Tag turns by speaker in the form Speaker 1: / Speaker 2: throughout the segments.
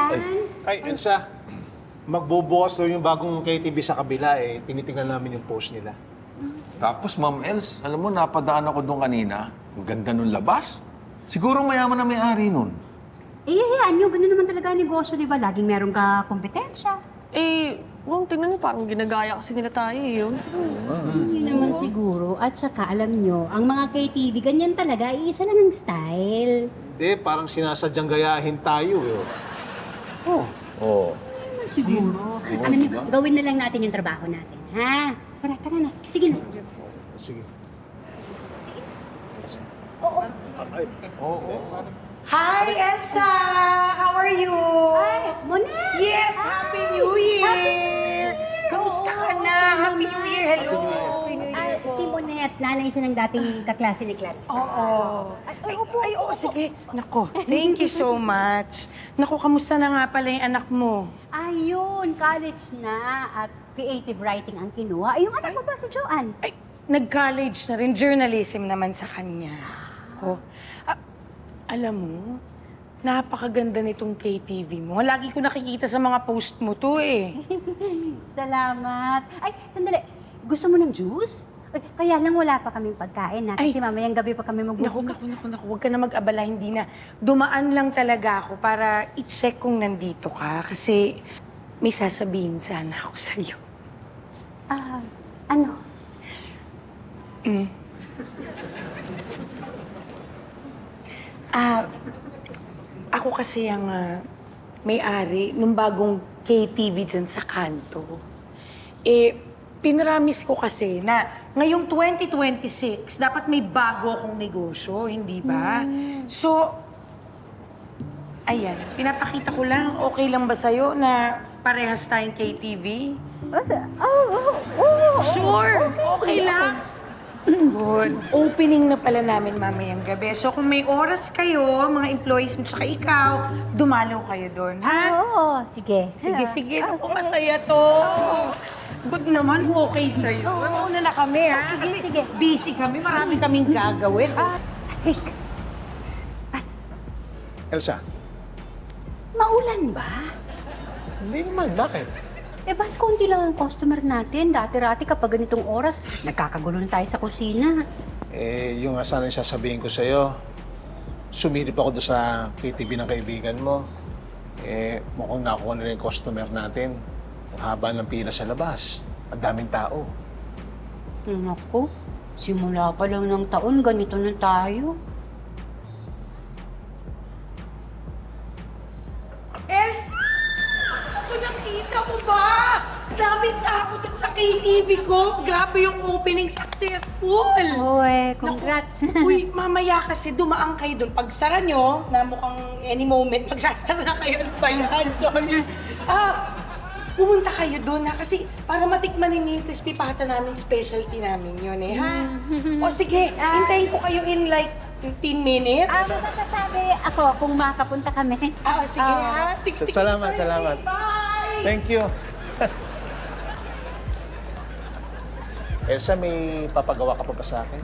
Speaker 1: Joan.
Speaker 2: Ay, Elsa. Magbubukas daw yung bagong KTV sa kabila eh. Tinitingnan namin yung post nila.
Speaker 3: Tapos, Ma'am Els, alam mo, napadaan ako doon kanina. Ang ganda nung labas. Siguro mayaman na may-ari nun.
Speaker 1: Eh, hayaan nyo. Ganun naman talaga ang negosyo, di ba? Laging meron ka kompetensya.
Speaker 4: Tingnan niyo, parang ginagaya kasi nila tayo yun.
Speaker 1: Hindi naman siguro. At saka, alam nyo, ang mga KTV, ganyan talaga. Iisa lang ang style.
Speaker 2: Hindi, parang sinasadyang gayahin tayo eh.
Speaker 1: Oh,
Speaker 3: Oo.
Speaker 1: siguro. Alam nyo, gawin na lang natin yung trabaho natin, ha? Tara na. Sige na.
Speaker 2: Sige.
Speaker 3: Oo.
Speaker 5: Hi, Elsa! How are you?
Speaker 1: Ay, Monet!
Speaker 5: Yes, Happy New Year! Kamusta ka na? Happy New Year, hello!
Speaker 1: Ay, si Monet, nanay siya ng dating kaklase ni Clarissa.
Speaker 5: Oo.
Speaker 1: Ay, upo.
Speaker 5: Ay, oo, sige. Nako, thank you so much. Nako, kamusta na nga pala yung anak mo?
Speaker 1: Ayun, college na at creative writing ang kinuha. Ay, yung anak mo ba si Joanne?
Speaker 5: Ay, nag-college na rin. Journalism naman sa kanya. Oh. Alam mo, napakaganda nitong KTV mo. Lagi ko nakikita sa mga post mo to eh.
Speaker 1: Salamat. Ay, sandali. Gusto mo ng juice? Ay, kaya lang wala pa kaming pagkain na kasi mamayang gabi pa kami magbubukas.
Speaker 5: Naku. Huwag ka na mag-abala, hindi na. Dumaan lang talaga ako para i-check kung nandito ka. Kasi may sasabihin sana ako sa'yo.
Speaker 1: Ano?
Speaker 5: Ako kasi ang may-ari nung bagong KTV dyan sa kanto. Pinramis ko kasi na ngayong 2026, dapat may bago akong negosyo, hindi ba? So, ayan, pinapakita ko lang, okay lang ba sa'yo na parehas tayong KTV? Sure, okay lang. Good. Opening na pala namin mamayang gabi. So kung may oras kayo, mga employees mo, tsaka ikaw, dumalaw kayo doon, ha?
Speaker 1: Oo, sige.
Speaker 5: Sige. Naku, masaya to. Good naman, okay sa'yo. Mauna na kami, ha?
Speaker 1: Sige.
Speaker 5: Busy kami, marami kaming gagawin.
Speaker 2: Elsa,
Speaker 1: Maulan ba?
Speaker 2: hindi naman. Bakit?
Speaker 1: Eh, ba't konti lang ang customer natin? Dati-rati kapag ganitong oras, nagkakagulo na tayo sa kusina.
Speaker 2: Yung nga sana yung sasabihin ko sa'yo, sumilip ako doon sa KTV ng kaibigan mo. Mukhang nakuha na rin yung customer natin. Ang haba ng pila sa labas. Ang daming tao.
Speaker 1: Naku, simula pa lang ng taon, ganito na tayo.
Speaker 5: Elsa! Ako nakita mo ba? Daming tao dun sa KTV ko. Grabe yung opening successful.
Speaker 1: Oy, congrats.
Speaker 5: Uy, mamaya kasi dumaan kayo doon. Pag sara nyo, na mukhang any moment, magsasara na kayo ng bayan. Sorry. Pumunta kayo doon kasi para matikman ninyo yung crispy pata namin, specialty namin yun ha? O sige, hintayin ko kayo in like 15 minutes.
Speaker 1: Masasabi ako kung makapunta kami.
Speaker 5: Sige ha? Sige,
Speaker 2: Salamat,
Speaker 5: sorry.
Speaker 2: salamat.
Speaker 5: Bye!
Speaker 2: Thank you. Elsa, may papagawa ka pa ba sa akin?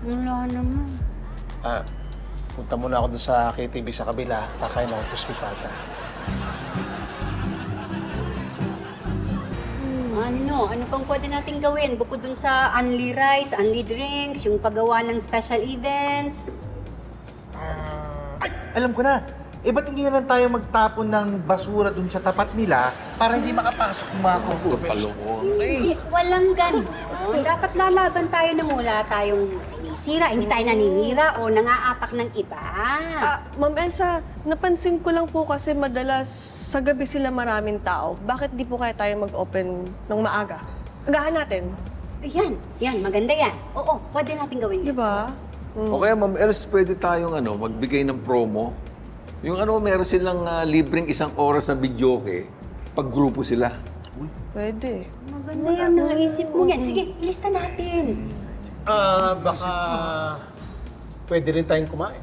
Speaker 1: Wala naman.
Speaker 2: Punta muna ako doon sa KTV sa kabila. Kakain ako ng crispy pata.
Speaker 1: Ano pang pwede natin gawin? Bukod dun sa unli rice, unli drinks, yung paggawa ng special events.
Speaker 6: Ay, alam ko na. Ba't hindi na lang tayo magtapon ng basura dun sa tapat nila para hindi makapasok yung mga customers?
Speaker 1: Hindi, walang ganun. Dapat lalaban tayo nang wala tayong sinisira, hindi tayo naninira o nangaapak ng iba.
Speaker 4: Ma'am Elsa, napansin ko lang po kasi madalas sa gabi sila maraming tao. Bakit di po kaya tayo mag-open ng maaga? Agahan natin.
Speaker 1: Yan, maganda yan. Oo, pwede natin gawin
Speaker 4: Di
Speaker 1: yun.
Speaker 4: ba?
Speaker 3: O kaya, Ma'am Els, pwede tayong magbigay ng promo. Yung meron silang libreng 1 oras na videoke pag grupo sila.
Speaker 4: Pwede.
Speaker 1: Maganda yan, naisip mo yan. Sige, ilista natin.
Speaker 2: Baka pwede rin tayong kumain.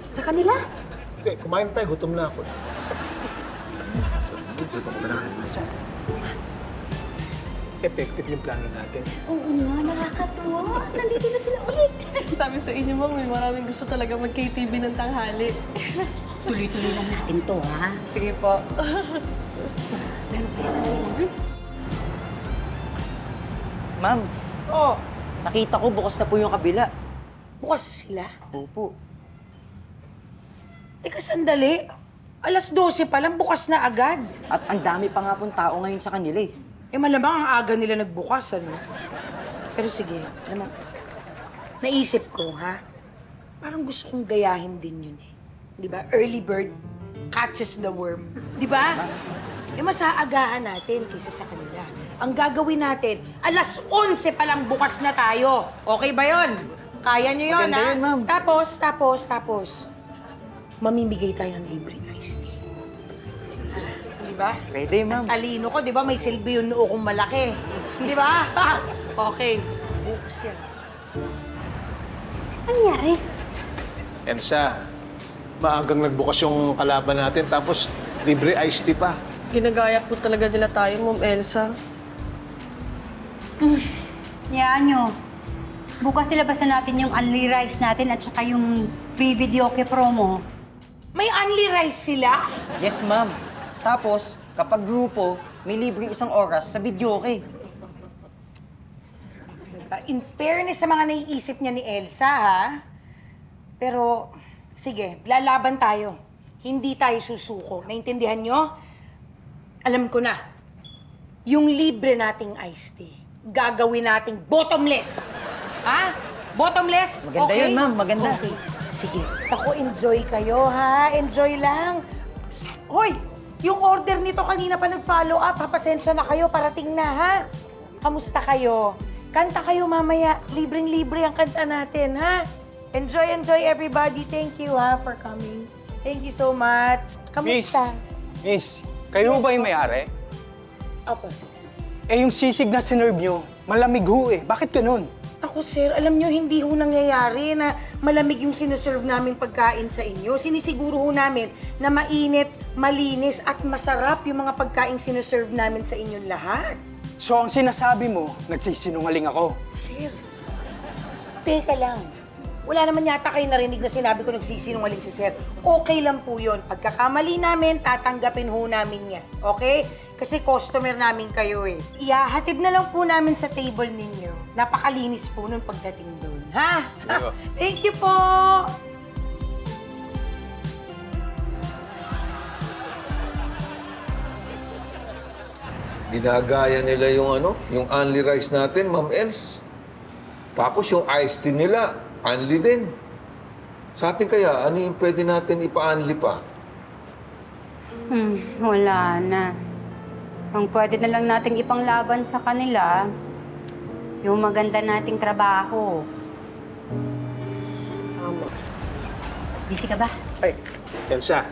Speaker 1: Sa kanila?
Speaker 2: Okay, kumain tayo. Gutom na ako. Effective yung plano natin.
Speaker 1: Oo nga, nakakatuwa. Nandito na sila ulit.
Speaker 4: Sabi sa inyo, ma'am, may maraming gusto talaga mag-KTV ng tanghali.
Speaker 1: Tuloy-tuloy lang natin to, ha?
Speaker 4: Sige po.
Speaker 1: Meron pa rin kailangan?
Speaker 7: Ma'am,
Speaker 5: Oh,
Speaker 7: nakita ko bukas na po yung kabila.
Speaker 5: bukas sila.
Speaker 7: Opo.
Speaker 5: Teka, sandali. Alas 12 pa lang, bukas na agad.
Speaker 7: At ang dami pa nga pong tao ngayon sa kanila eh.
Speaker 5: Eh, malamang ang aga nila nagbukas, ano? Pero sige, alam mo, naisip ko, ha? Parang gusto kong gayahin din yun, eh. Di ba? Early bird catches the worm. Di ba? Eh, mas aagahan natin kaysa sa kanila. Ang gagawin natin, alas 11 pa lang bukas na tayo. Okay ba yon? Kaya nyo yun,
Speaker 7: Maganda
Speaker 5: ha?
Speaker 7: yun, ma'am.
Speaker 5: Tapos, mamimigay tayo ng libreng iced tea. Di ba?
Speaker 7: Pwede, ma'am.
Speaker 5: Talino ko, di ba? May silbi yung noo kong malaki. Di ba? Okay. Bukas yan.
Speaker 1: Nangyari?
Speaker 2: Elsa, maagang nagbukas yung kalaban natin tapos libre iced tea pa.
Speaker 4: Ginagaya po talaga nila tayo, Ma'am Elsa.
Speaker 1: Yan nyo. Bukas ilabasan natin yung unli rice natin at saka yung free video kay promo.
Speaker 5: May only rice sila?
Speaker 7: Yes, ma'am. Tapos, kapag grupo, may libreng 1 oras sa video okay.
Speaker 5: In fairness sa mga naiisip niya ni Elsa, ha? Pero, sige, lalaban tayo. Hindi tayo susuko. Naintindihan nyo? Alam ko na. Yung libre nating iced tea, gagawin nating bottomless. Ha? Bottomless?
Speaker 7: Maganda yun, ma'am. Maganda.
Speaker 5: Okay. Sige. Ako, enjoy kayo, ha? Enjoy lang. Hoy! Yung order nito kanina pa nag-follow up, ha? Pasensya na kayo, parating na, ha? Kamusta kayo? Kanta kayo mamaya. Libreng-libre ang kanta natin, ha? Enjoy everybody. Thank you, ha, for coming. Thank you so much. Kamusta?
Speaker 8: Miss, kayo ba yung may-ari?
Speaker 5: Opo, sir.
Speaker 8: Eh, yung sisig na sinerve nyo, malamig ho eh. Bakit ganun?
Speaker 5: Ako, sir, alam nyo, hindi ho nangyayari na malamig yung sineserve namin pagkain sa inyo. Sinisiguro ho namin na mainit, malinis, at masarap yung mga pagkain sineserve namin sa inyong lahat.
Speaker 8: So, ang sinasabi mo, nagsisinungaling ako.
Speaker 5: Sir, teka lang. Wala naman yata kayo narinig na sinabi ko nagsisinungaling si Sir. Okay lang po yun. Pagkakamali namin, tatanggapin ho namin yan. Okay? Kasi customer namin kayo eh. Ihahatid na lang po namin sa table ninyo. Napakalinis po nung pagdating doon. Ha? Thank you po!
Speaker 3: Ginagaya nila yung only rice natin, Ma'am Els. Tapos yung iced tea nila, only din. Sa atin kaya, ano yung pwede natin ipa-only pa?
Speaker 1: Wala na. Ang pwede na lang nating ipanglaban sa kanila, yung maganda nating trabaho. Busy ka ba?
Speaker 2: Ay, Elsa,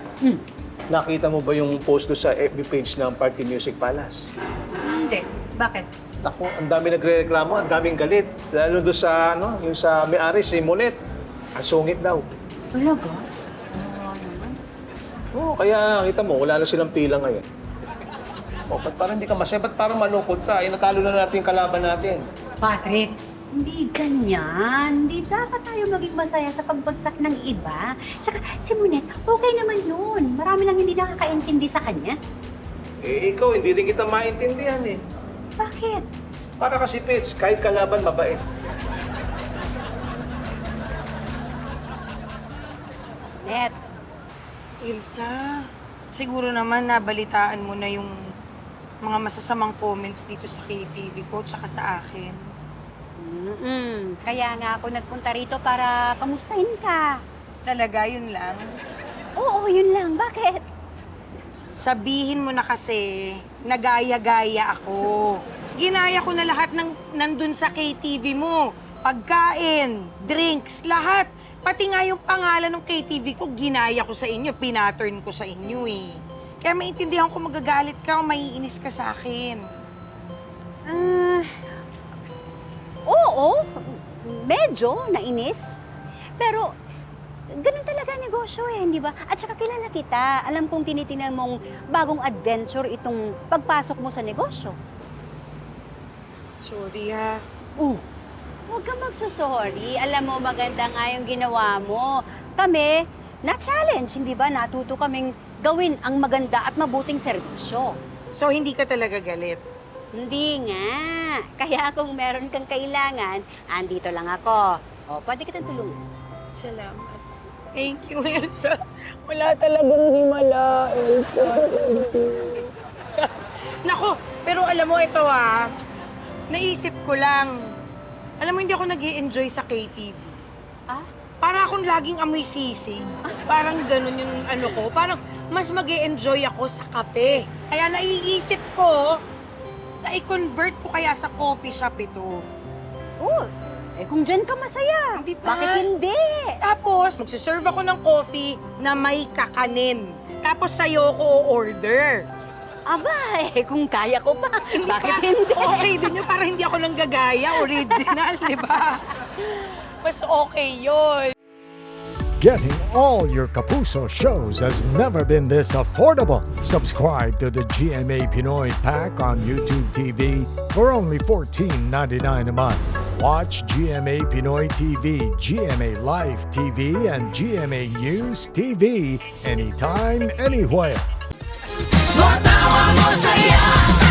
Speaker 2: nakita mo ba yung post doon sa FB page ng Party Music Palace?
Speaker 1: Hindi. Bakit?
Speaker 2: Naku, ang dami nagre-reklamo, ang daming galit. Lalo doon sa, yung sa may-ari, si Monet. Ang sungit daw.
Speaker 1: Talaga?
Speaker 2: Oo, kaya kita mo, wala na silang pila ngayon. O, ba't parang hindi ka masaya? Ba't parang malungkot ka? Eh, natalo na natin yung kalaban natin.
Speaker 1: Patrick, hindi ganyan. Hindi dapat tayo maging masaya sa pagbagsak ng iba. Tsaka si Monet, okay naman yun. Marami lang hindi nakakaintindi sa kanya.
Speaker 2: Eh, ikaw, hindi rin kita maintindihan eh.
Speaker 1: Bakit?
Speaker 2: Para kasi, Pits, kahit kalaban, mabait.
Speaker 1: Net,
Speaker 5: Ilsa, siguro naman nabalitaan mo na yung mga masasamang comments dito sa KTV ko tsaka sa akin.
Speaker 1: Kaya nga ako nagpunta rito para kamustahin ka.
Speaker 5: Talaga, yun lang.
Speaker 1: Oo, yun lang. Bakit?
Speaker 5: Sabihin mo na kasi, nagaya-gaya ako. Ginaya ko na lahat ng nandun sa KTV mo. Pagkain, drinks, lahat. Pati nga yung pangalan ng KTV ko, ginaya ko sa inyo, pinattern ko sa inyo eh. Kaya maintindihan ko magagalit ka o maiinis ka sa akin.
Speaker 1: Oo, medyo nainis. Pero, ganun talaga ang negosyo eh, di ba? At saka kilala kita. Alam kong tinitingnan mong bagong adventure itong pagpasok mo sa negosyo.
Speaker 5: Sorry ha.
Speaker 1: Huwag ka magsusorry. Alam mo, maganda nga yung ginawa mo. Kami, na-challenge, hindi ba? Natuto kaming gawin ang maganda at mabuting serbisyo.
Speaker 5: So, hindi ka talaga galit?
Speaker 1: Hindi nga. Kaya kung meron kang kailangan, andito lang ako. O, pwede kitang tulungan.
Speaker 5: Salamat. Thank you, Elsa. Wala talagang himala, Elsa. Thank you. Nako, pero alam mo, ito naisip ko lang. Alam mo, hindi ako nag-i-enjoy sa KTV.
Speaker 1: Ah?
Speaker 5: Para akong laging amoy sisig. Parang ganun yung ano ko. Parang mas mag-i-enjoy ako sa kape. Kaya naiisip ko na i-convert ko kaya sa coffee shop ito.
Speaker 1: Oh, kung dyan ka masaya.
Speaker 5: Hindi ba?
Speaker 1: Bakit hindi?
Speaker 5: Tapos, magsiserve ako ng coffee na may kakanin. Tapos sa'yo ko order.
Speaker 1: Aba, kung kaya ko pa.
Speaker 5: Hindi
Speaker 1: Bakit
Speaker 5: ba?
Speaker 1: hindi?
Speaker 5: Okay din yun, para hindi ako nang gagaya, original, di ba? Mas okay yun.
Speaker 9: Getting all your Kapuso shows has never been this affordable. Subscribe to the GMA Pinoy Pack on YouTube TV for only $14.99 a month. Watch GMA Pinoy TV, GMA Live TV, and GMA News TV anytime, anywhere.
Speaker 10: Matawa mo saya.